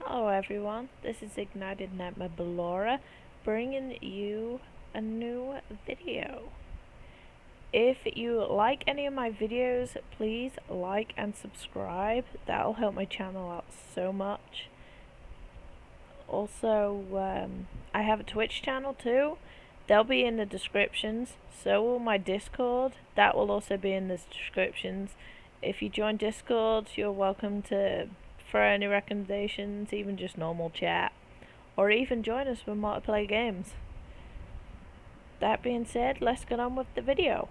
Hello everyone, this is Ignited Nightmare Ballora bringing you a new video. If you like any of my videos, please like and subscribe. That'll help my channel out so much. Also, I have a Twitch channel too. They'll be in the descriptions. So will my Discord. That will also be in the descriptions. If you join Discord, you're welcome to throw any recommendations, even just normal chat, or even join us for multiplayer games. That being said, let's get on with the video.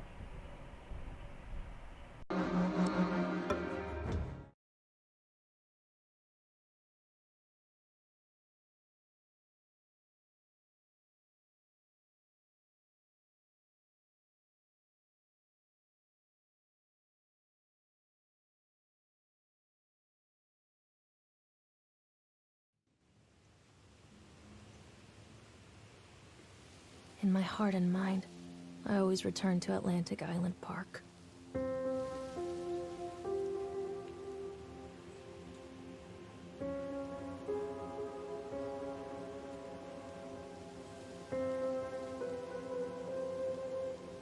In my heart and mind, I always return to Atlantic Island Park.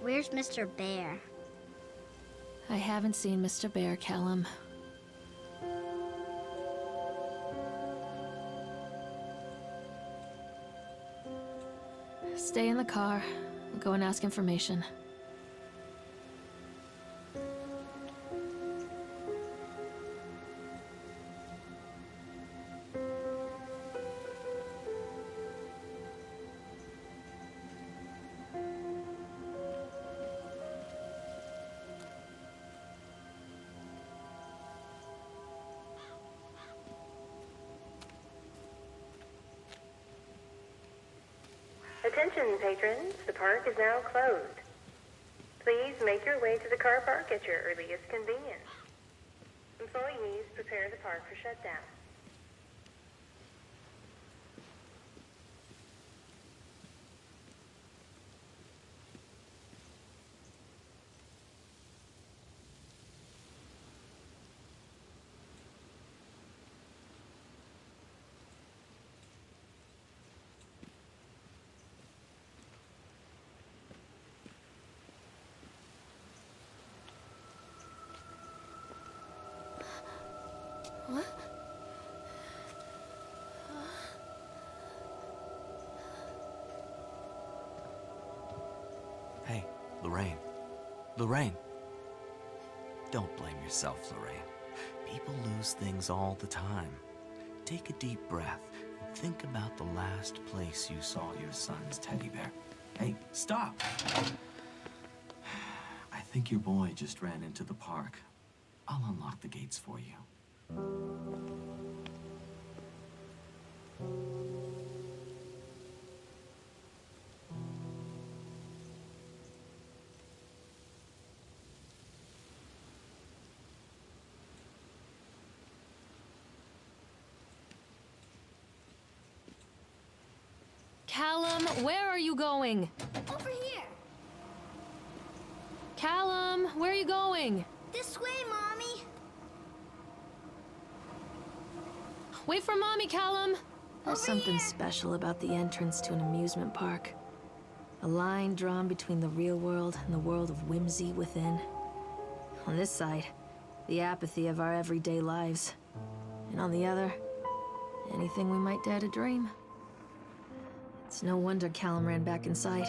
Where's Mr. Bear? I haven't seen Mr. Bear, Callum. Stay in the car. Go and ask information. Attention, patrons. The park is now closed. Please make your way to the car park at your earliest convenience. Employees, prepare the park for shutdown. What? Hey, Lorraine. Lorraine. Don't blame yourself, Lorraine. People lose things all the time. Take a deep breath and think about the last place you saw your son's teddy bear. Hey, stop! I think your boy just ran into the park. I'll unlock the gates for you. Callum, where are you going? Over here! Callum, where are you going? This way, Mommy! Wait for Mommy, Callum! There's Over something here. special about the entrance to an amusement park. A line drawn between the real world and the world of whimsy within. On this side, the apathy of our everyday lives. And on the other, anything we might dare to dream. It's no wonder Callum ran back inside.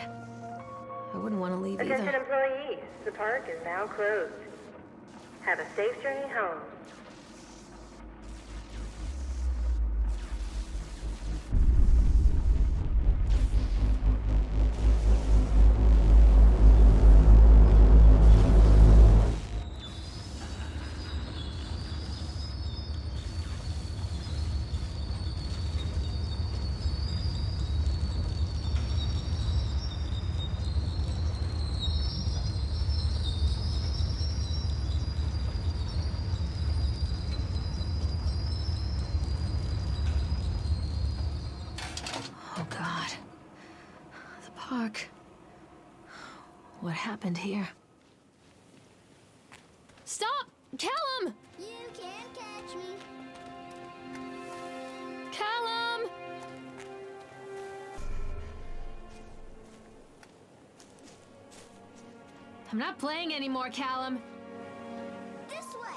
I wouldn't want to leave Attention, either. employees. The park is now closed. Have a safe journey home. Oh God. The park. What happened here? Stop! Callum! You can't catch me. I'm not playing anymore, Callum. This way.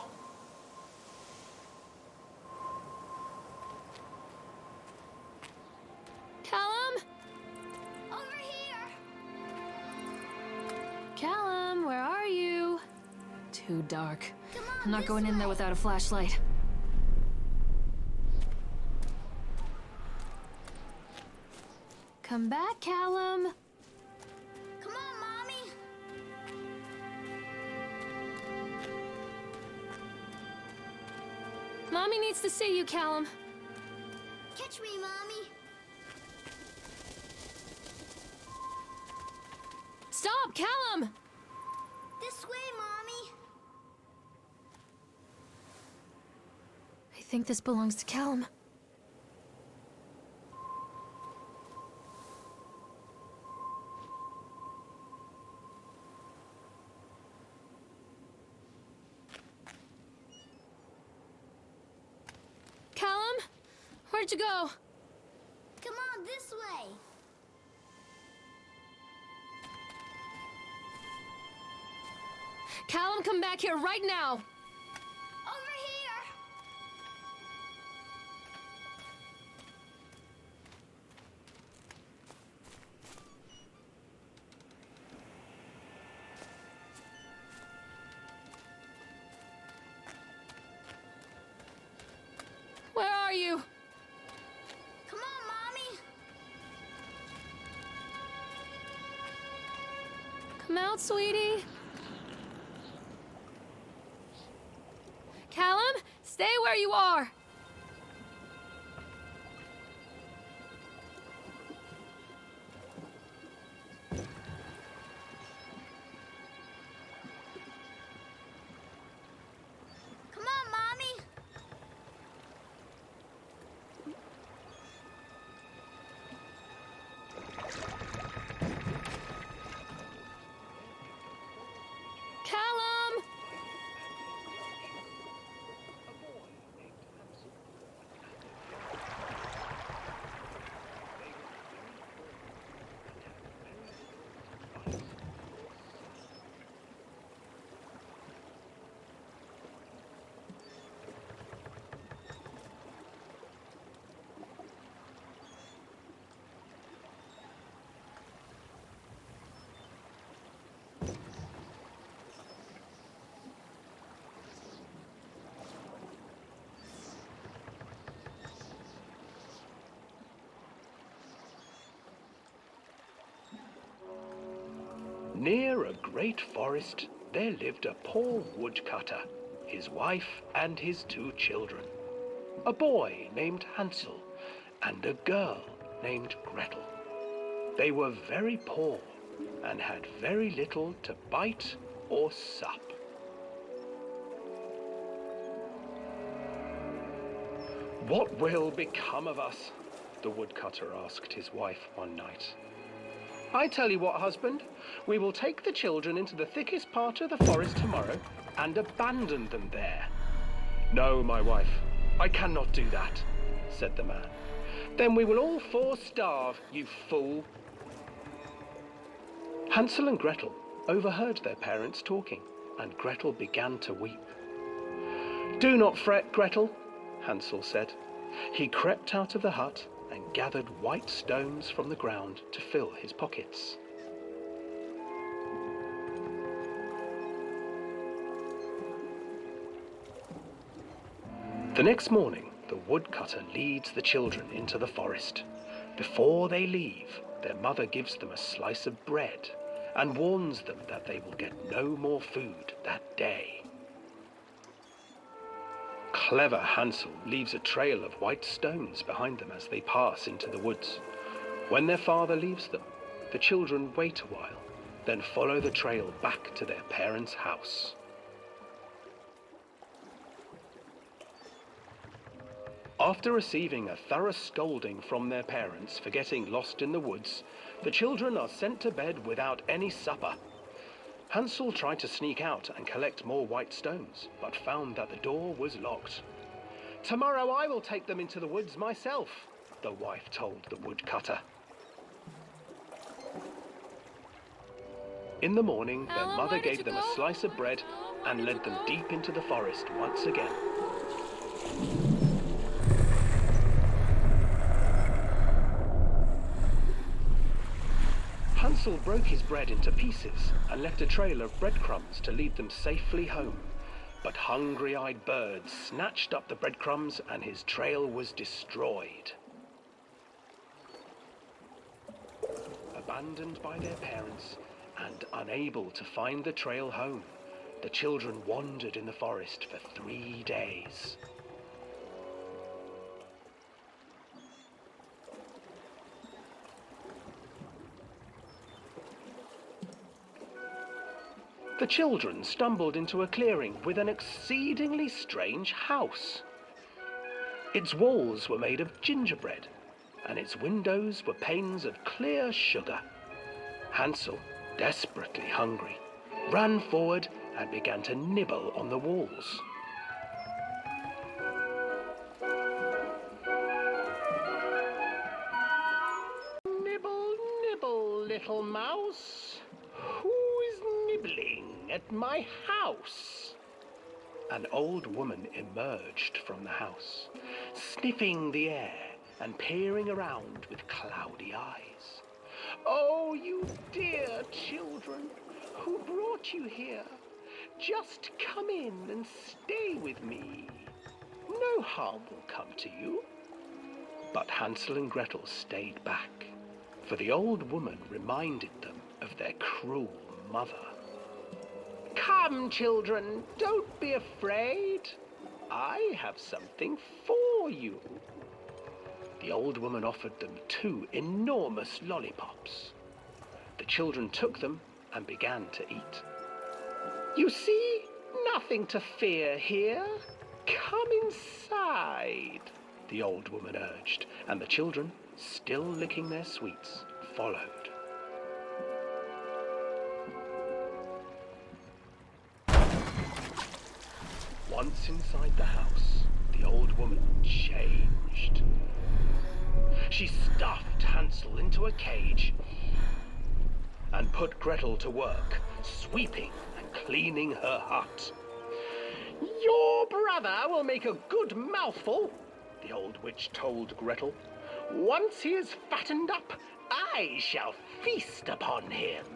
Callum? Over here. Callum, where are you? Too dark. Come on, I'm not this going in there way. without a flashlight. Come back, Callum. Come on, Mommy. Mommy needs to see you, Callum. Catch me, Mommy. Stop, Callum! This way, Mommy. I think this belongs to Callum. Callum? Where'd you go? Come on, this way. Callum, come back here right now! Over here. Where are you? Come on, Mommy. Come out, sweetie. Callum, stay where you are. Come on, Mommy. Callum! Near a great forest, there lived a poor woodcutter, his wife and his 2 children. A boy named Hansel and a girl named Gretel. They were very poor and had very little to bite or sup. "What will become of us?" the woodcutter asked his wife one night. "I tell you what, husband, we will take the children into the thickest part of the forest tomorrow and abandon them there." "No, my wife, I cannot do that," said the man. "Then we will all 4 starve, you fool." Hansel and Gretel overheard their parents talking, and Gretel began to weep. "Do not fret, Gretel," Hansel said. He crept out of the hut and gathered white stones from the ground to fill his pockets. The next morning, the woodcutter leads the children into the forest. Before they leave, their mother gives them a slice of bread and warns them that they will get no more food that day. Clever Hansel leaves a trail of white stones behind them as they pass into the woods. When their father leaves them, the children wait a while, then follow the trail back to their parents' house. After receiving a thorough scolding from their parents for getting lost in the woods, the children are sent to bed without any supper. Hansel tried to sneak out and collect more white stones, but found that the door was locked. "Tomorrow I will take them into the woods myself," the wife told the woodcutter. In the morning, their Alan, mother where did gave you them go? a slice of bread and led them deep into the forest once again. Hansel broke his bread into pieces and left a trail of breadcrumbs to lead them safely home. But hungry-eyed birds snatched up the breadcrumbs and his trail was destroyed. Abandoned by their parents and unable to find the trail home, the children wandered in the forest for 3 days. The children stumbled into a clearing with an exceedingly strange house. Its walls were made of gingerbread, and its windows were panes of clear sugar. Hansel, desperately hungry, ran forward and began to nibble on the walls. Nibble, nibble, little mouse. Who is nibbling at my house? An old woman emerged from the house, sniffing the air and peering around with cloudy eyes. Oh, you dear children, who brought you here? Just come in and stay with me. No harm will come to you. But Hansel and Gretel stayed back, for the old woman reminded them of their cruel mother. Come, children, don't be afraid. I have something for you. The old woman offered them 2 enormous lollipops. The children took them and began to eat. You see, nothing to fear here. Come inside, the old woman urged, and the children, still licking their sweets, followed. Once inside the house, the old woman changed. She stuffed Hansel into a cage and put Gretel to work, sweeping and cleaning her hut. Your brother will make a good mouthful, the old witch told Gretel. Once he is fattened up, I shall feast upon him.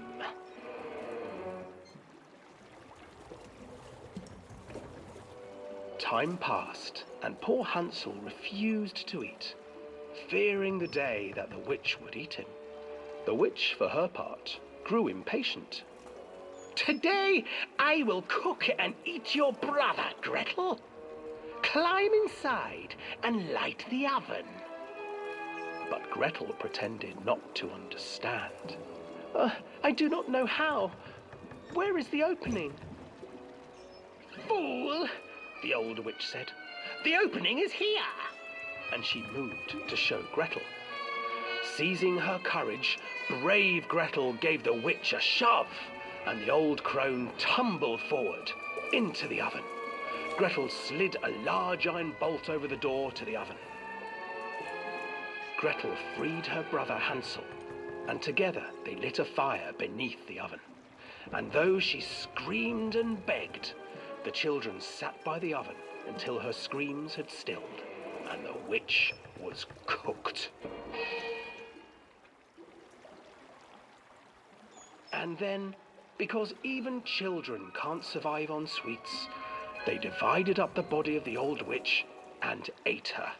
Time passed, and poor Hansel refused to eat, fearing the day that the witch would eat him. The witch, for her part, grew impatient. Today I will cook and eat your brother, Gretel. Climb inside and light the oven. But Gretel pretended not to understand. I do not know how. Where is the opening? Fool, the old witch said. The opening is here. And she moved to show Gretel. Seizing her courage, brave Gretel gave the witch a shove, and the old crone tumbled forward into the oven. Gretel slid a large iron bolt over the door to the oven. Gretel freed her brother Hansel, and together they lit a fire beneath the oven. And though she screamed and begged, the children sat by the oven until her screams had stilled, and the witch was cooked. And then, because even children can't survive on sweets, they divided up the body of the old witch and ate her.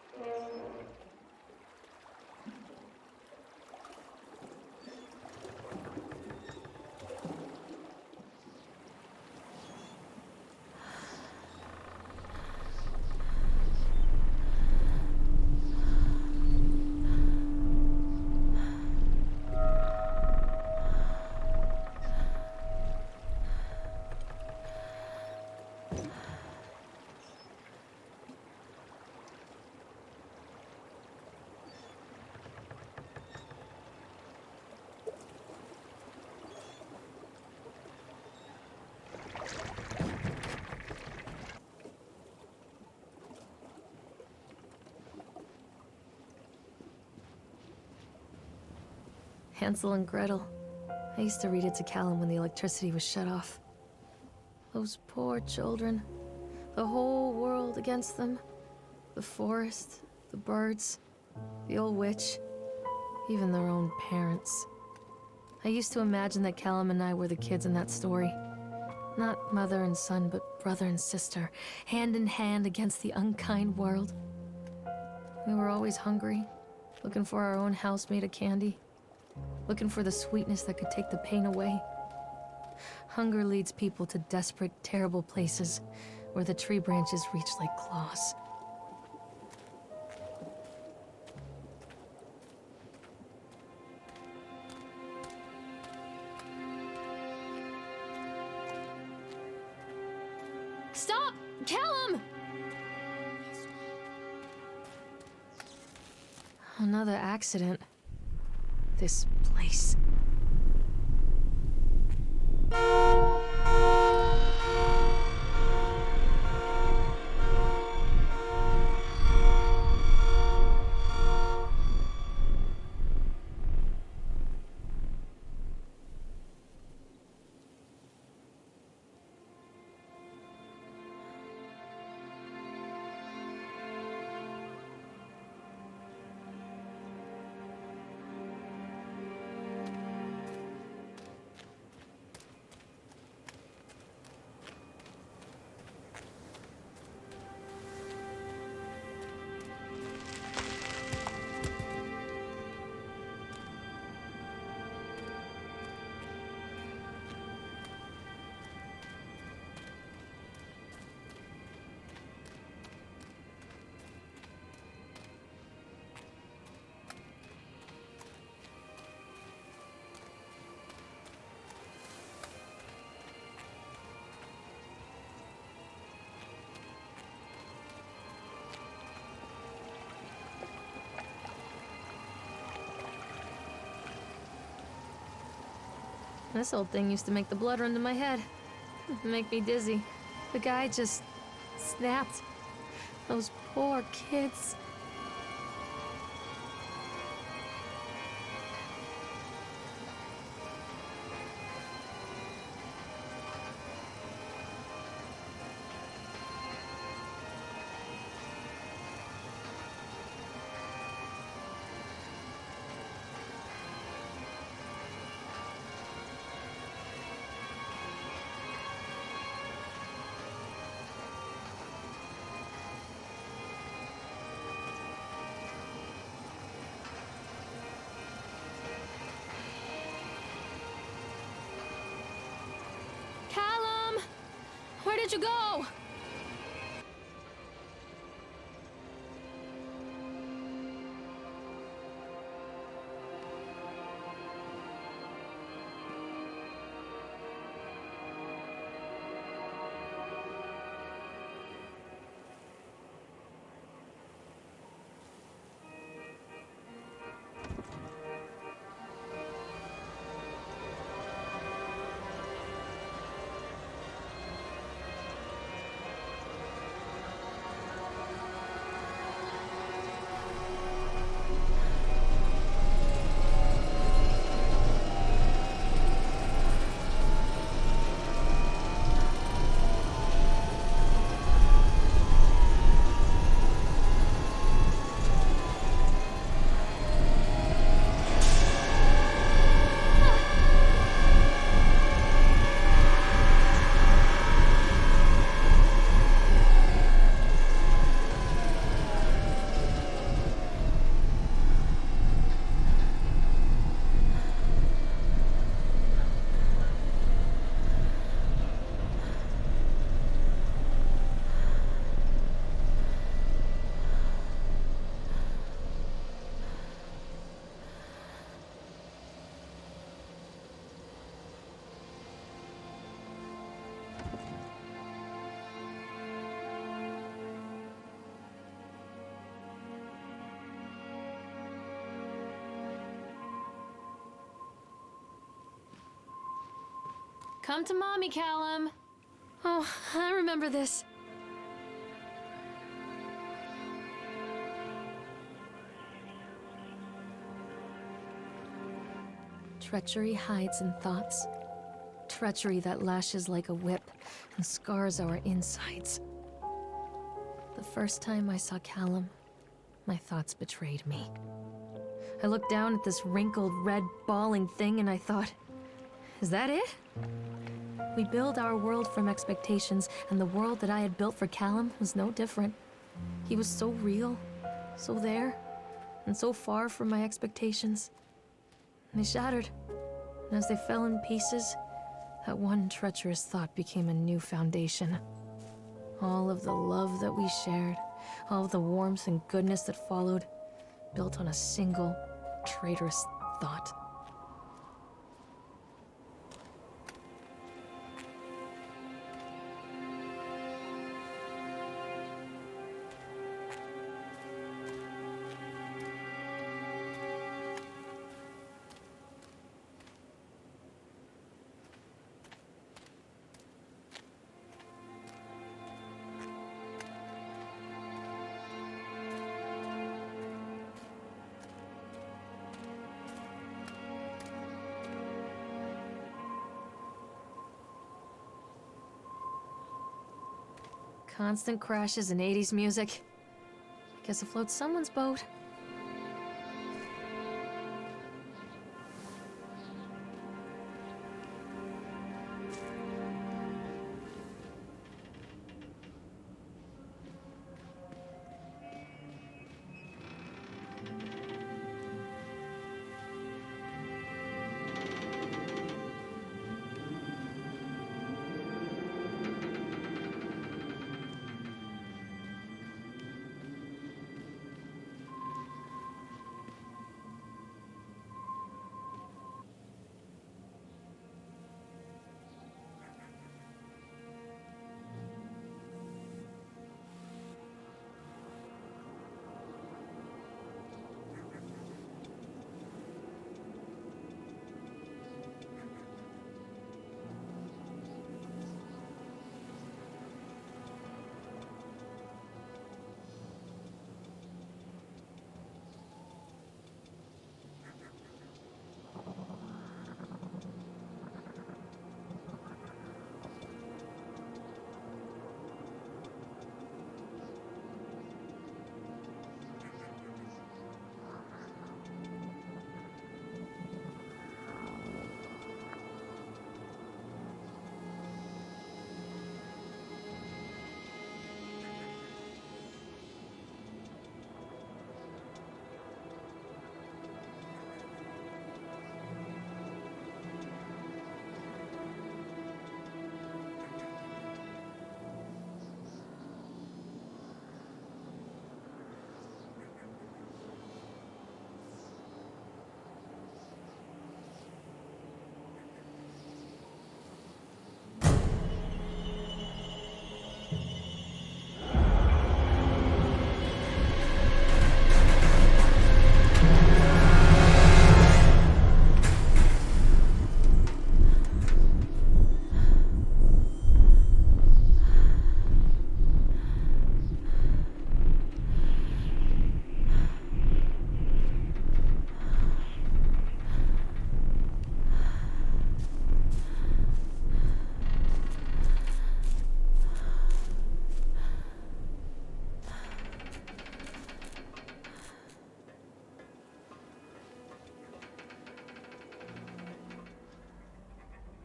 Hansel and Gretel. I used to read it to Callum when the electricity was shut off. Those poor children. The whole world against them. The forest, the birds, the old witch, even their own parents. I used to imagine that Callum and I were the kids in that story. Not mother and son, but brother and sister, hand in hand against the unkind world. We were always hungry, looking for our own house made of candy, looking for the sweetness that could take the pain away. Hunger leads people to desperate, terrible places where the tree branches reach like claws. Stop! Callum! Another accident. This place. This old thing used to make the blood run to my head. Make me dizzy. The guy just snapped. Those poor kids. Callum! Where did you go? Come to Mommy, Callum. Oh, I remember this. Treachery hides in thoughts. Treachery that lashes like a whip and scars our insides. The first time I saw Callum, my thoughts betrayed me. I looked down at this wrinkled, red, bawling thing and I thought, is that it? We build our world from expectations, and the world that I had built for Callum was no different. He was so real, so there, and so far from my expectations. And they shattered, and as they fell in pieces, that one treacherous thought became a new foundation. All of the love that we shared, all of the warmth and goodness that followed, built on a single, traitorous thought. Constant crashes and 80s music. Guess it floats someone's boat.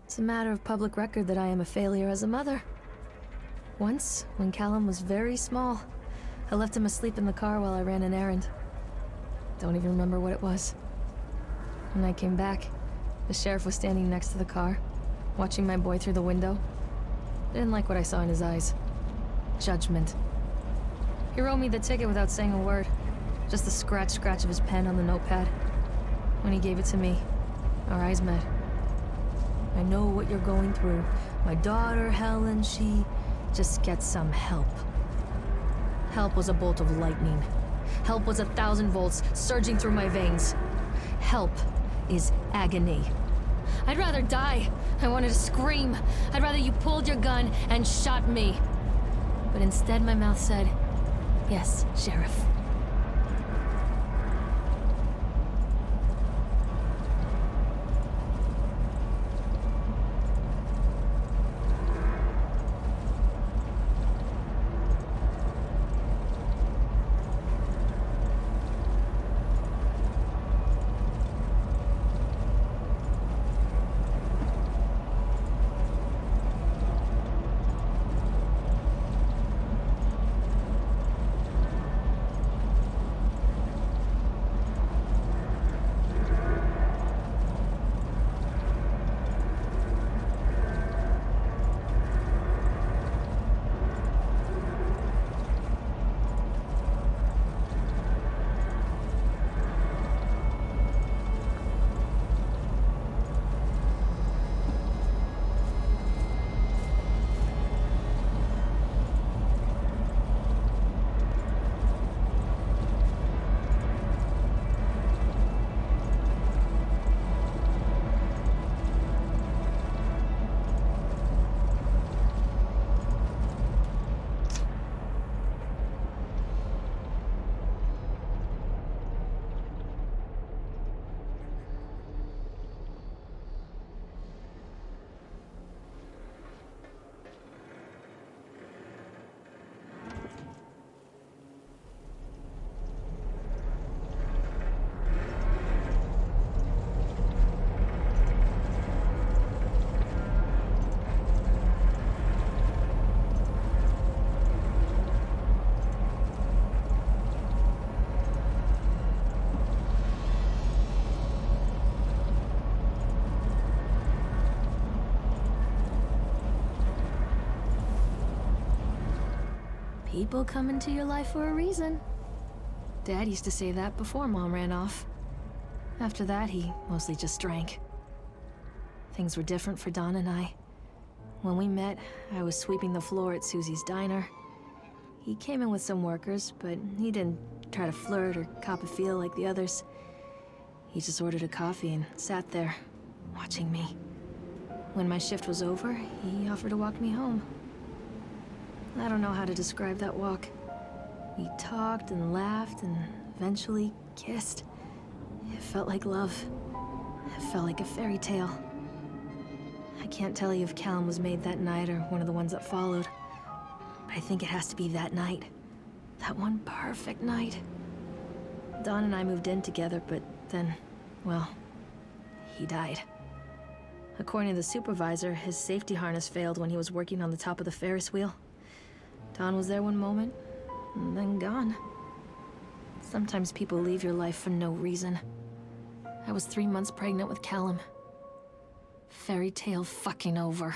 It's a matter of public record that I am a failure as a mother. Once, when Callum was very small, I left him asleep in the car while I ran an errand. Don't even remember what it was. When I came back, the sheriff was standing next to the car, watching my boy through the window. I didn't like what I saw in his eyes. Judgment. He wrote me the ticket without saying a word. Just the scratch of his pen on the notepad. When he gave it to me, our eyes met. I know what you're going through. My daughter, Helen, she just gets some help. Help was a bolt of lightning. Help was 1,000 volts surging through my veins. Help is agony. I'd rather die. I wanted to scream. I'd rather you pulled your gun and shot me. But instead my mouth said, yes, Sheriff. People come into your life for a reason. Dad used to say that before Mom ran off. After that, he mostly just drank. Things were different for Don and I. When we met, I was sweeping the floor at Susie's diner. He came in with some workers, but he didn't try to flirt or cop a feel like the others. He just ordered a coffee and sat there, watching me. When my shift was over, he offered to walk me home. I don't know how to describe that walk. We talked and laughed and eventually kissed. It felt like love. It felt like a fairy tale. I can't tell you if Callum was made that night or one of the ones that followed. But I think it has to be that night. That one perfect night. Don and I moved in together, but then, well, he died. According to the supervisor, his safety harness failed when he was working on the top of the Ferris wheel. Don was there one moment, and then gone. Sometimes people leave your life for no reason. I was 3 months pregnant with Callum. Fairy tale fucking over.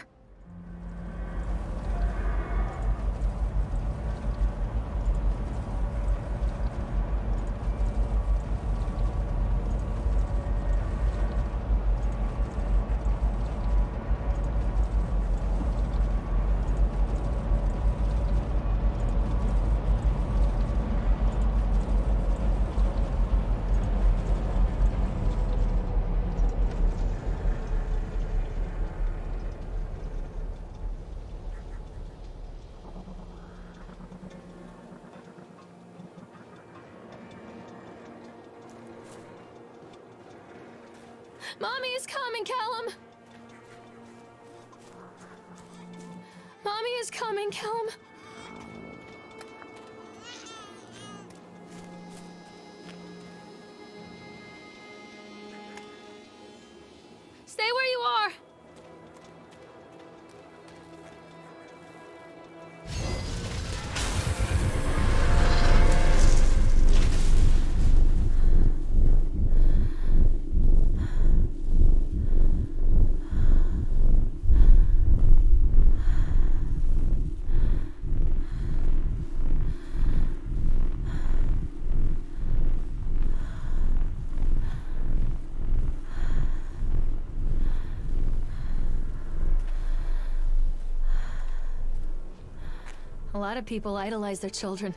Mommy is coming, Callum! Mommy is coming, Callum! Stay where you are! A lot of people idolize their children.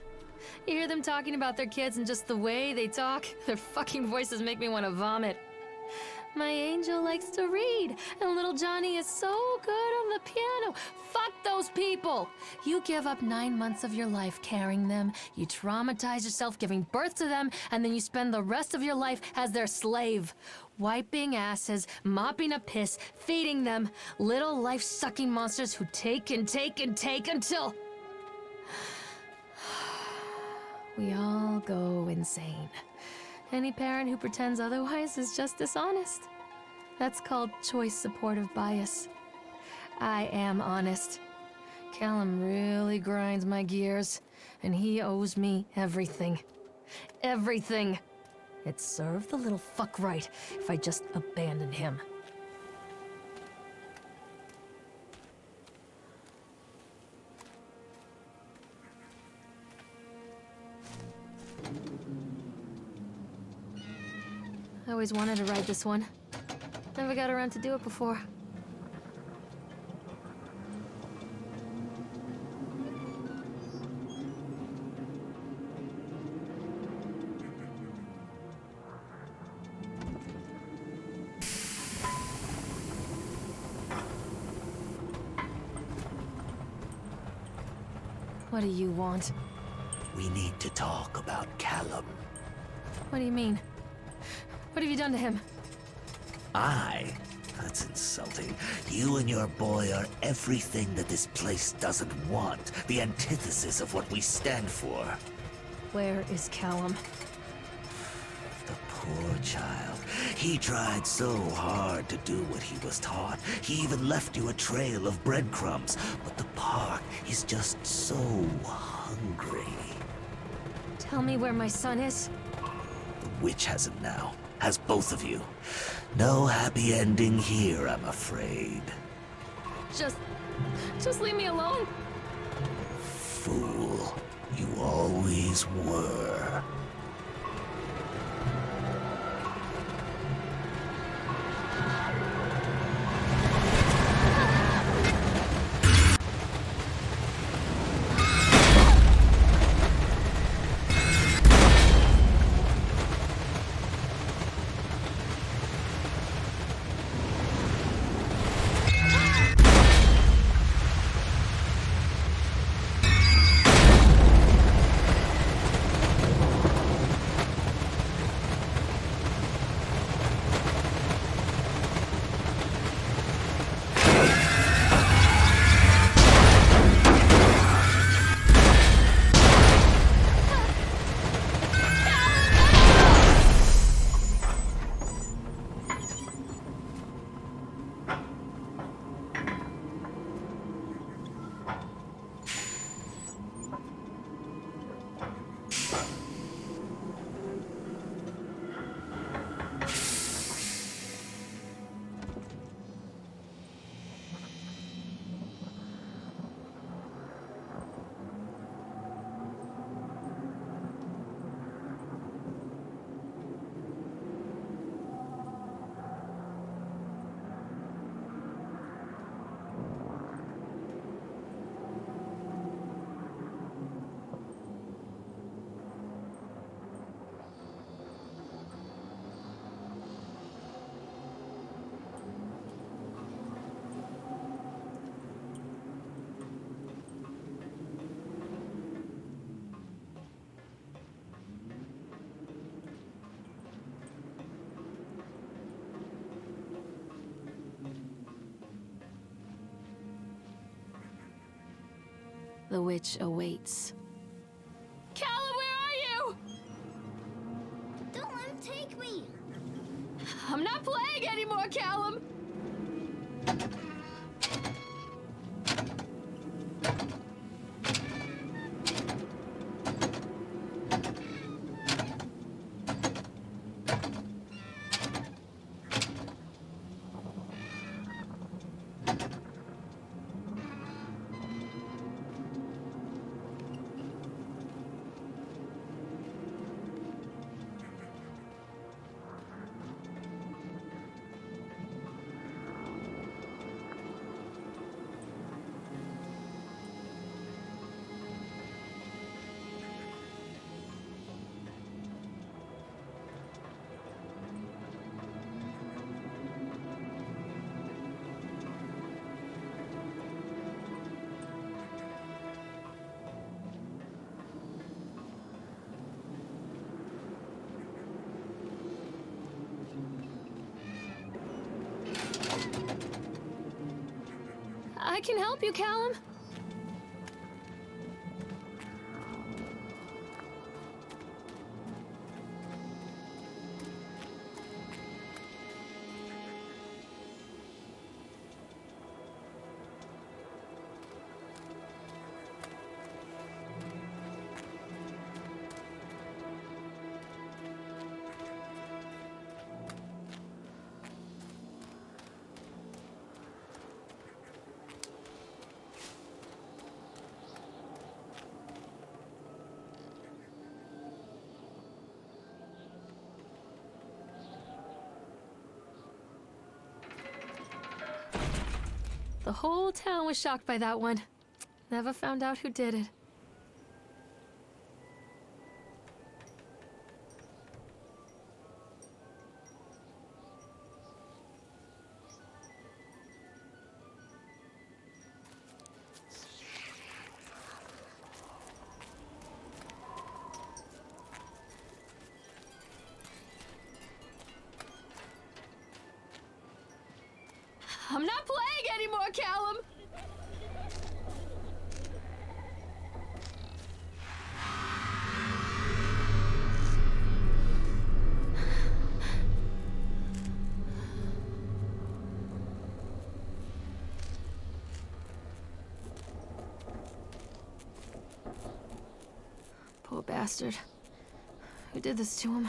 You hear them talking about their kids and just the way they talk, their fucking voices make me want to vomit. My angel likes to read, and little Johnny is so good on the piano. Fuck those people! You give up 9 months of your life carrying them, you traumatize yourself giving birth to them, and then you spend the rest of your life as their slave. Wiping asses, mopping up piss, feeding them. Little life-sucking monsters who take and take and take until... we all go insane. Any parent who pretends otherwise is just dishonest. That's called choice supportive bias. I am honest. Callum really grinds my gears, and he owes me everything. Everything. It served the little fuck right if I just abandoned him. I always wanted to ride this one. Never got around to do it before. What do you want? We need to talk about Callum. What do you mean? What have you done to him? That's insulting. You and your boy are everything that this place doesn't want. The antithesis of what we stand for. Where is Callum? The poor child. He tried so hard to do what he was taught. He even left you a trail of breadcrumbs. But the park is just so hungry. Tell me where my son is. The witch has him now. Has both of you. No happy ending here, I'm afraid. Just leave me alone. Fool. You always were. The witch awaits. Callum, where are you? Don't let him take me. I'm not playing anymore, Callum! I can help you, Callum. The whole town was shocked by that one. Never found out who did it. I'm not playing anymore, Callum! Poor bastard. Who did this to him?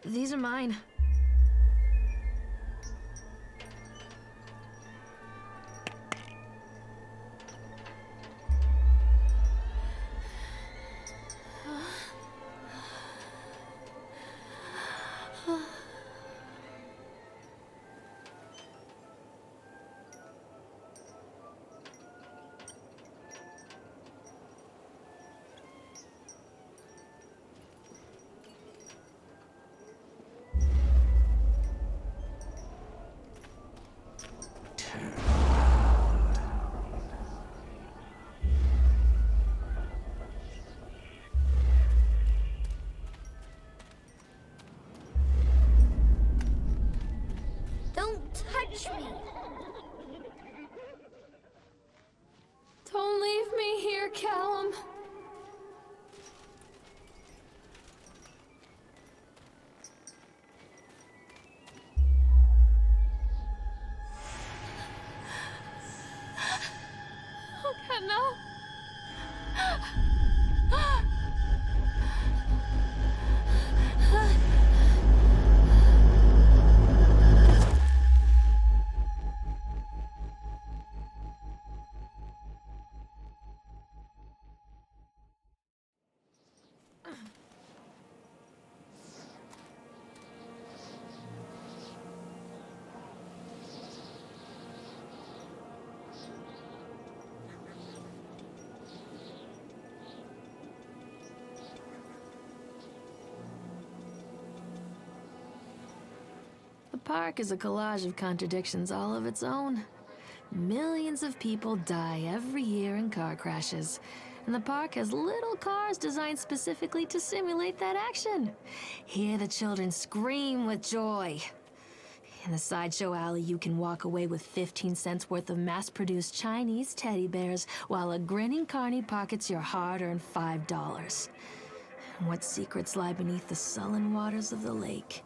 These are mine. Don't touch me! Don't leave me here, Callum. Oh God, no. The park is a collage of contradictions all of its own. Millions of people die every year in car crashes, and the park has little cars designed specifically to simulate that action. Hear the children scream with joy. In the sideshow alley, you can walk away with 15 cents worth of mass-produced Chinese teddy bears, while a grinning carny pockets your hard-earned $5. And what secrets lie beneath the sullen waters of the lake?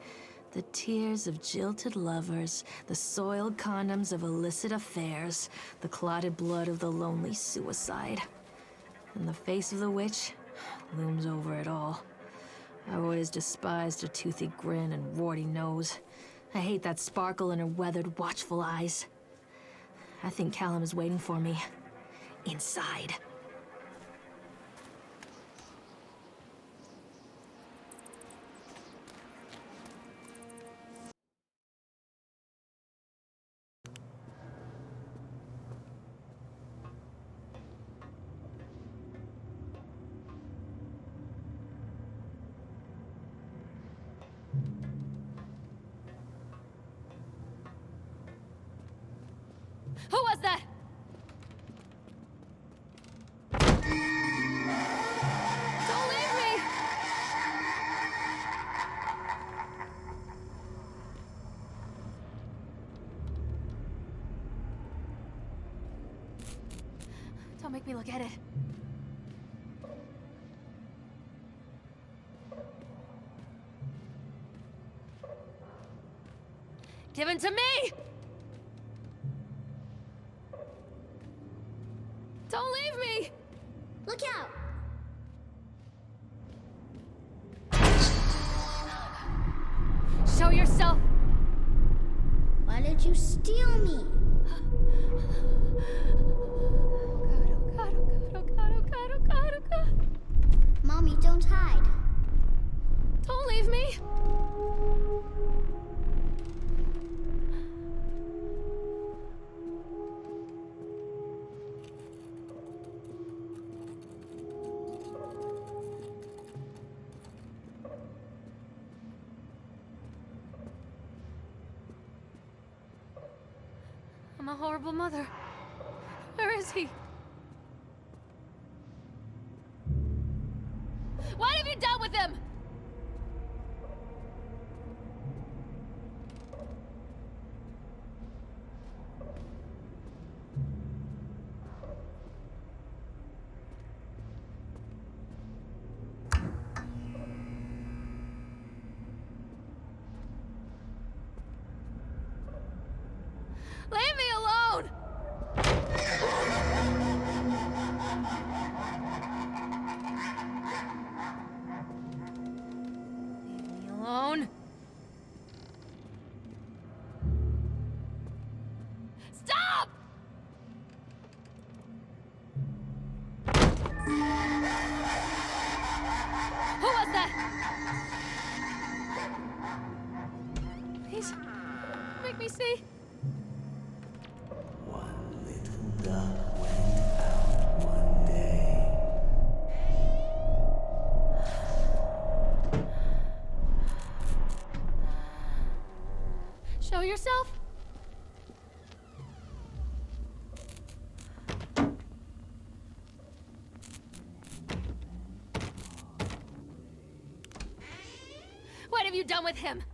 The tears of jilted lovers, the soiled condoms of illicit affairs, the clotted blood of the lonely suicide. And the face of the witch looms over it all. I've always despised her toothy grin and warty nose. I hate that sparkle in her weathered, watchful eyes. I think Callum is waiting for me. Inside. Who was that? Don't leave me! Don't make me look at it. Give it to me! Don't leave me! Look out! Show yourself! Why did you steal me? Oh God, oh God, oh God, oh God, oh God, oh God! Mommy, don't hide. Don't leave me! I'm a horrible mother. Where is he? What have you done with him? Leave me alone! See? One little duck went out one day. Show yourself? What have you done with him?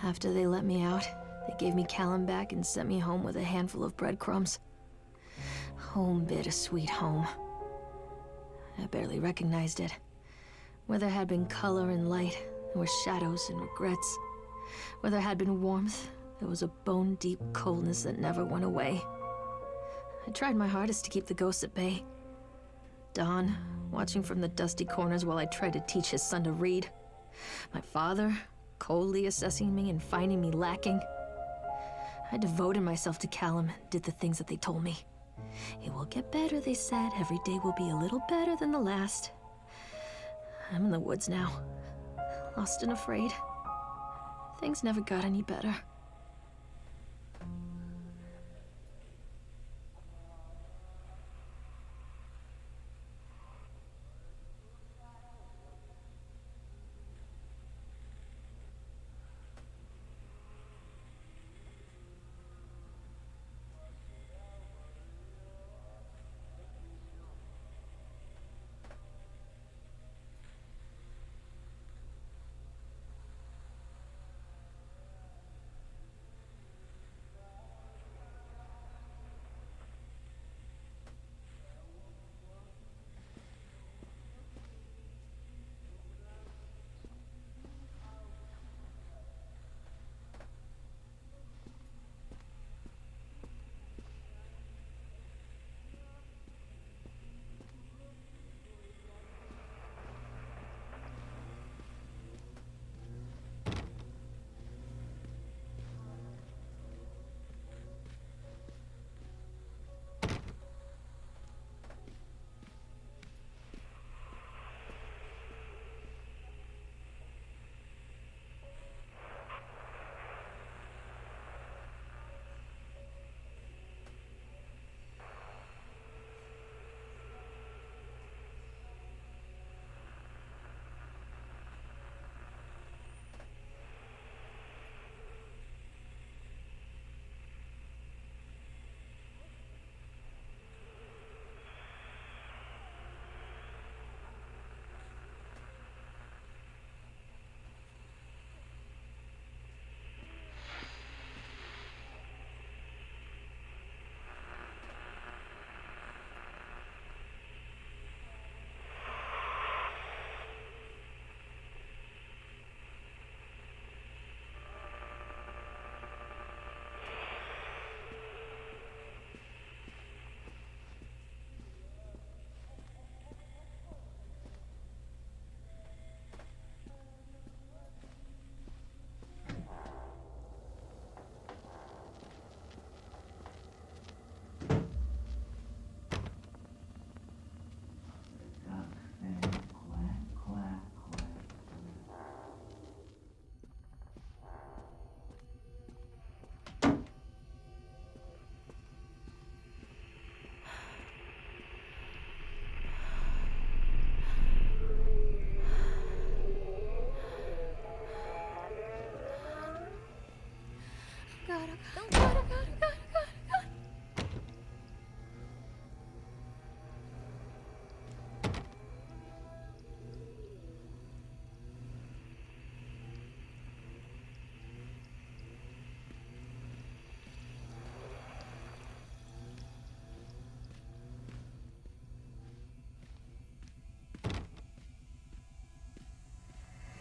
After they let me out, they gave me Callum back and sent me home with a handful of breadcrumbs. Home, bittersweet home. I barely recognized it. Where there had been color and light, there were shadows and regrets. Where there had been warmth, there was a bone-deep coldness that never went away. I tried my hardest to keep the ghosts at bay. Don, watching from the dusty corners while I tried to teach his son to read. My father, coldly assessing me and finding me lacking. I devoted myself to Callum and did the things that they told me. It will get better, they said. Every day will be a little better than the last. I'm in the woods now, lost and afraid. Things never got any better.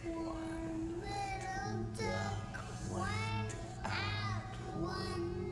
One little duck went out one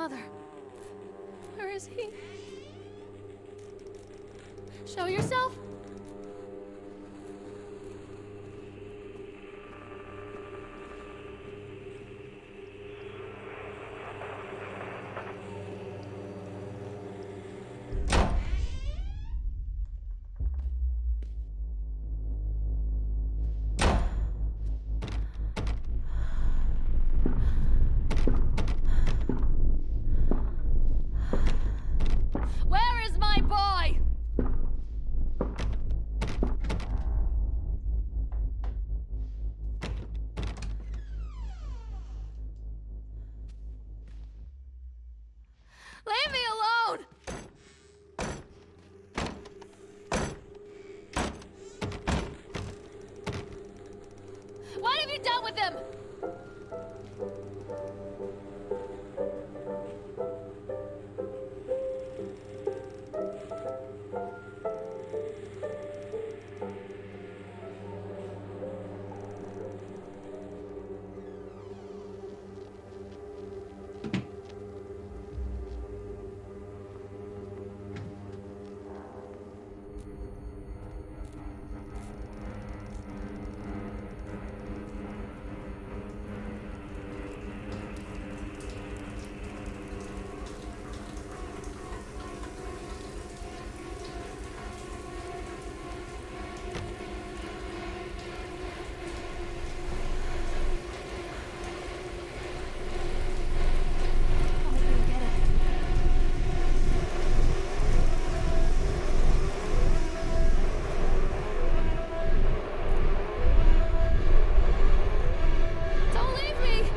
mother. Where is he? Show yourself! Where is my boy? Leave me alone! What have you done with him? Don't leave me!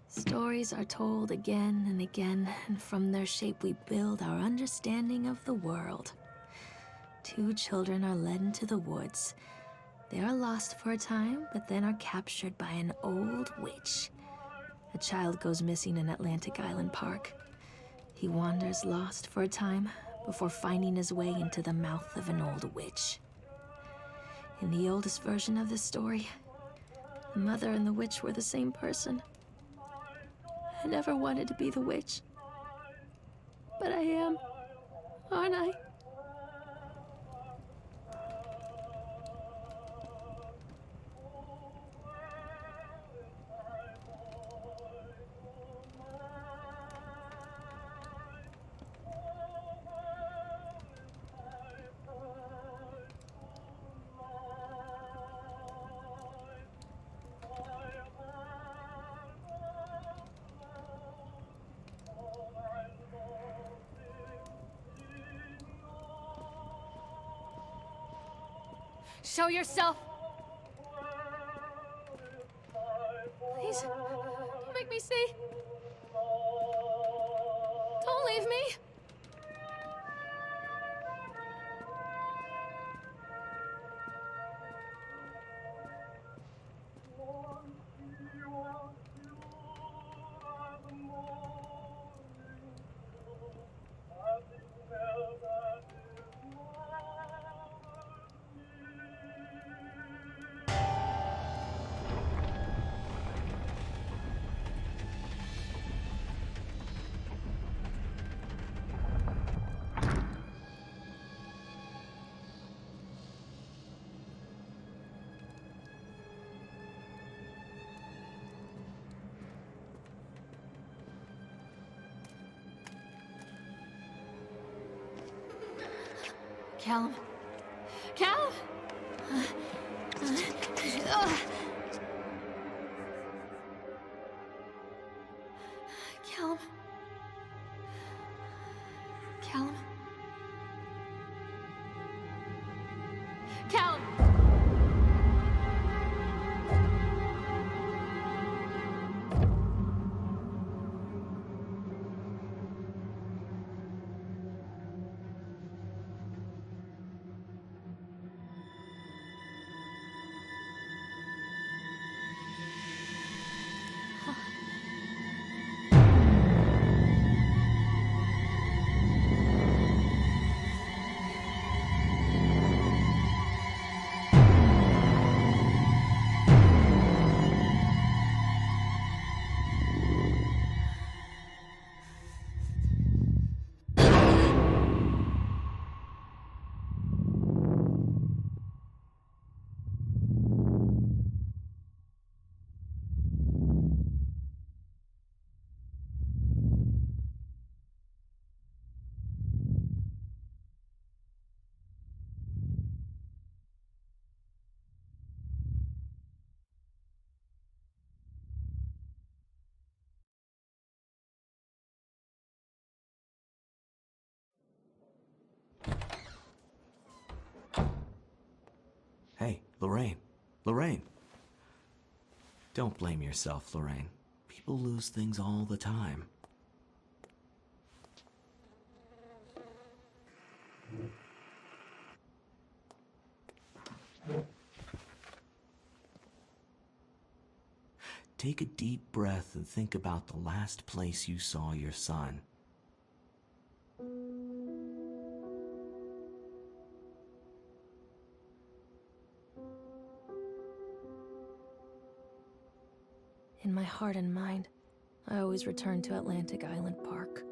Stories are told again and again, and from their shape we build our understanding of the world. Two children are led into the woods. They are lost for a time, but then are captured by an old witch. A child goes missing in Atlantic Island Park. He wanders lost for a time before finding his way into the mouth of an old witch. In the oldest version of this story, the mother and the witch were the same person. I never wanted to be the witch. But I am, aren't I? Show yourself! Please, don't make me see. Don't leave me. Callum. Callum! Callum. Callum. Callum! Lorraine. Lorraine. Don't blame yourself, Lorraine. People lose things all the time. Take a deep breath and think about the last place you saw your son. In my heart and mind, I always return to Atlantic Island Park.